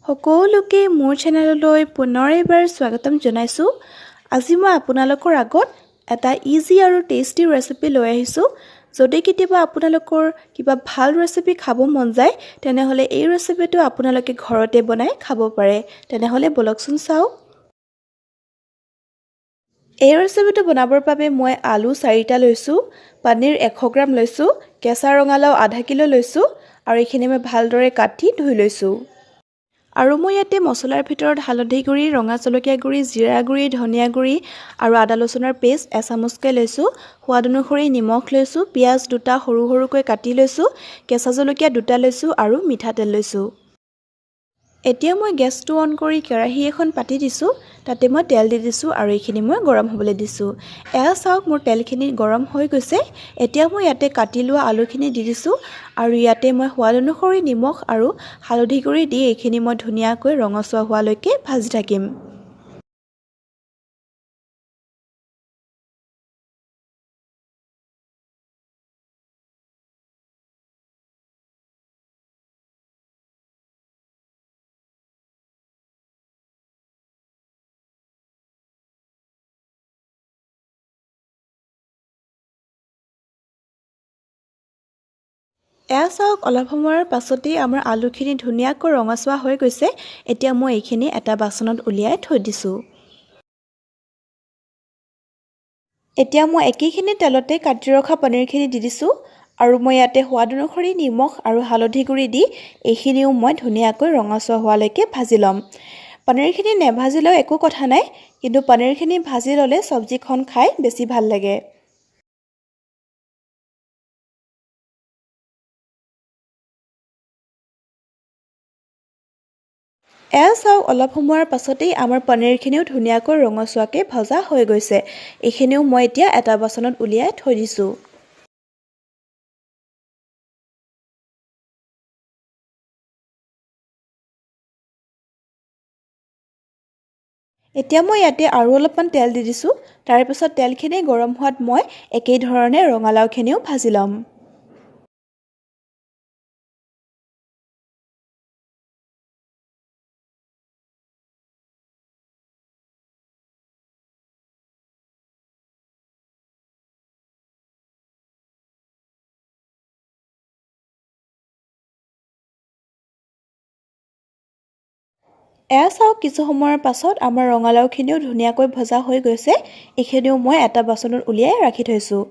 সকলোকে মোৰ চেনেললৈ পুনৰ এবাৰ স্বাগতম জনাইছোঁ। আজি মই আপোনালোকৰ আগত এটা ইজি আৰু টেষ্টি ৰেচিপি লৈ আহিছোঁ। যদি কেতিয়াবা আপোনালোকৰ কিবা ভাল ৰেচিপি খাব মন যায় তেনেহ'লে এই ৰেচিপিটো আপোনালোকে ঘৰতে বনাই খাব পাৰে। তেনেহ'লে বলকচোন চাওঁ। এই ৰেচিপিটো বনাবৰ বাবে মই আলু 4টা লৈছোঁ, পনীৰ 100 গ্ৰাম লৈছোঁ, কেঁচা ৰঙালাও আধা কিলো লৈছোঁ আৰু এইখিনি মই ভালদৰে কাটি ধুই লৈছোঁ। আৰু মই ইয়াতে মছলাৰ ভিতৰত হালধি গুড়ি, ৰঙা জলকীয়া গুড়ি, জিৰা গুড়ি, ধনিয়া গুড়ি আৰু আদা লচুনৰ পেষ্ট এচামুচকৈ লৈছোঁ। সোৱাদ অনুসৰি নিমখ লৈছোঁ, পিঁয়াজ 2টা সৰু সৰুকৈ কাটি লৈছোঁ, কেঁচা জলকীয়া 2টা লৈছোঁ আৰু মিঠাতেল লৈছোঁ। এতিয়া মই গেছটো অন কৰি কেৰাহী এখন পাতি দিছোঁ। তাতে মই তেল দি দিছোঁ আৰু এইখিনি মই গৰম হ'বলৈ দিছোঁ। এয়া চাওক মোৰ তেলখিনি গৰম হৈ গৈছে। এতিয়া মই ইয়াতে কাটি লোৱা আলুখিনি দি দিছোঁ আৰু ইয়াতে মই সোৱাদ অনুসৰি নিমখ আৰু হালধি গুড়ি দি এইখিনি মই ধুনীয়াকৈ ৰঙচুৱা হোৱালৈকে ভাজি থাকিম। এয়া চাওক অলপ সময়ৰ পাছতেই আমাৰ আলুখিনি ধুনীয়াকৈ ৰঙচুৱা হৈ গৈছে। এতিয়া মই এইখিনি এটা বাচনত উলিয়াই থৈ দিছোঁ। এতিয়া মই একেখিনি তেলতে কাটি ৰখা পনীৰখিনি দি দিছোঁ আৰু মই ইয়াতে সোৱাদ অনুসৰি নিমখ আৰু হালধি গুড়ি দি এইখিনিও মই ধুনীয়াকৈ ৰঙচুৱা হোৱালৈকে ভাজি ল'ম। পনীৰখিনি নেভাজিলেও একো কথা নাই, কিন্তু পনীৰখিনি ভাজি ল'লে চব্জিখন খাই বেছি ভাল লাগে। এয়া চাওক অলপ সময়ৰ পাছতেই আমাৰ পনীৰখিনিও ধুনীয়াকৈ ৰঙচুৱাকৈ ভজা হৈ গৈছে। এইখিনিও মই এতিয়া এটা বাচনত উলিয়াই থৈ দিছোঁ। এতিয়া মই ইয়াতে আৰু অলপমান তেল দি দিছোঁ। তাৰপিছত তেলখিনি গৰম হোৱাত মই একেই ধৰণে ৰঙালাওখিনিও ভাজি ল'ম। এয়া চাওক কিছু সময়ৰ পাছত আমাৰ ৰঙালাওখিনিও ধুনীয়াকৈ ভজা হৈ গৈছে। এইখিনিও মই এটা বাচনত উলিয়াই ৰাখি থৈছোঁ।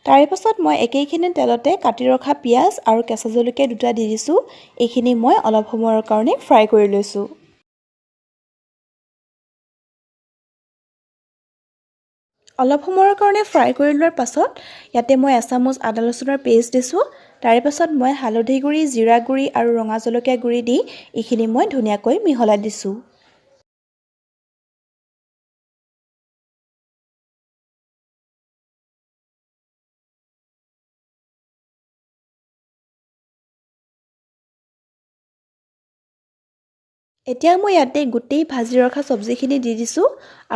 তাৰে পাছত মই একেইখিনি তেলতে কাটি ৰখা পিঁয়াজ আৰু কেঁচা জলকীয়া 2টা দি দিছোঁ। এইখিনি মই অলপ সময়ৰ কাৰণে ফ্ৰাই কৰি লৈছোঁ। অলপ সময়ৰ কাৰণে ফ্ৰাই কৰি লোৱাৰ পাছত ইয়াতে মই এচামুচ আদা লচুনৰ পেষ্ট দিছোঁ। তাৰে পাছত মই হালধি গুড়ি, জিৰা গুড়ি আৰু ৰঙা জলকীয়া গুড়ি দি এইখিনি মই ধুনীয়াকৈ মিহলাই দিছোঁ। এতিয়া মই ইয়াতে গোটেই ভাজি ৰখা চব্জিখিনি দি দিছোঁ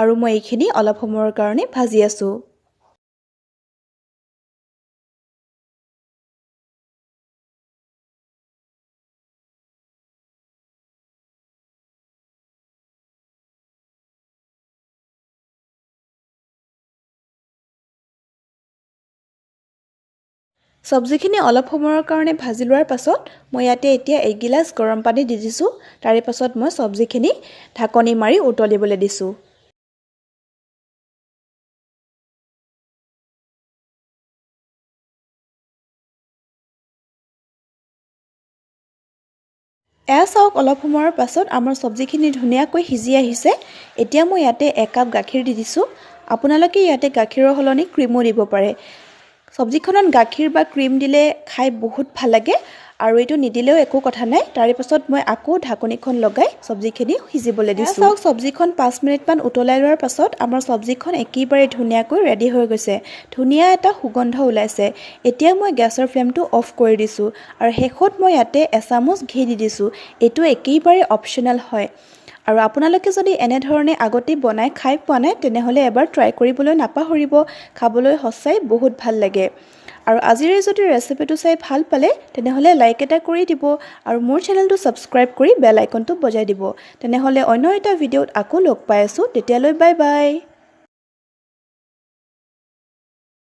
আৰু মই এইখিনি অলপ সময়ৰ কাৰণে ভাজি আছোঁ। চব্জিখিনি অলপ সময়ৰ কাৰণে ভাজি লোৱাৰ পাছত মই ইয়াতে এতিয়া এগিলাচ গৰম পানী দি দিছোঁ। তাৰে পাছত মই চব্জিখিনি ঢাকনি মাৰি উতলিবলৈ দিছোঁ। এয়া চাওক অলপ সময়ৰ পাছত আমাৰ চব্জিখিনি ধুনীয়াকৈ সিজি আহিছে। এতিয়া মই ইয়াতে 1 কাপ গাখীৰ দি দিছোঁ। আপোনালোকে ইয়াতে গাখীৰৰ সলনি ক্ৰীমো দিব পাৰে। চব্জিখনত গাখীৰ বা ক্ৰীম দিলে খাই বহুত ভাল লাগে আৰু এইটো নিদিলেও একো কথা নাই। তাৰে পাছত মই আকৌ ঢাকনিখন লগাই চব্জিখিনি সিজিবলৈ দিছোঁ। চাওক চব্জিখন 5 মিনিটমান উতলাই লোৱাৰ পাছত আমাৰ চব্জিখন একেবাৰে ধুনীয়াকৈ ৰেডি হৈ গৈছে। ধুনীয়া এটা সুগন্ধ ওলাইছে। এতিয়া মই গেছৰ ফ্লেমটো অফ কৰি দিছোঁ আৰু শেষত মই ইয়াতে এচামুচ ঘি দি দিছোঁ। এইটো একেবাৰে অপশ্যনেল হয়। আৰু আপোনালোকে যদি এনেধৰণে আগতে বনাই খাই পোৱা নাই তেনেহ'লে এবাৰ ট্ৰাই কৰিবলৈ নাপাহৰিব খাবলৈ সঁচাই বহুত ভাল লাগে আৰু আজিৰে যদি ৰেচিপিটো চাই ভাল পালে তেনেহ'লে লাইক এটা কৰি দিব আৰু মোৰ চেনেলটো ছাবস্ক্ৰাইব কৰি বেল আইকনটো বজাই দিব তেনেহ'লে অন্য এটা ভিডিঅ'ত আকৌ লগ পাই আছোঁ তেতিয়ালৈ বাই বাই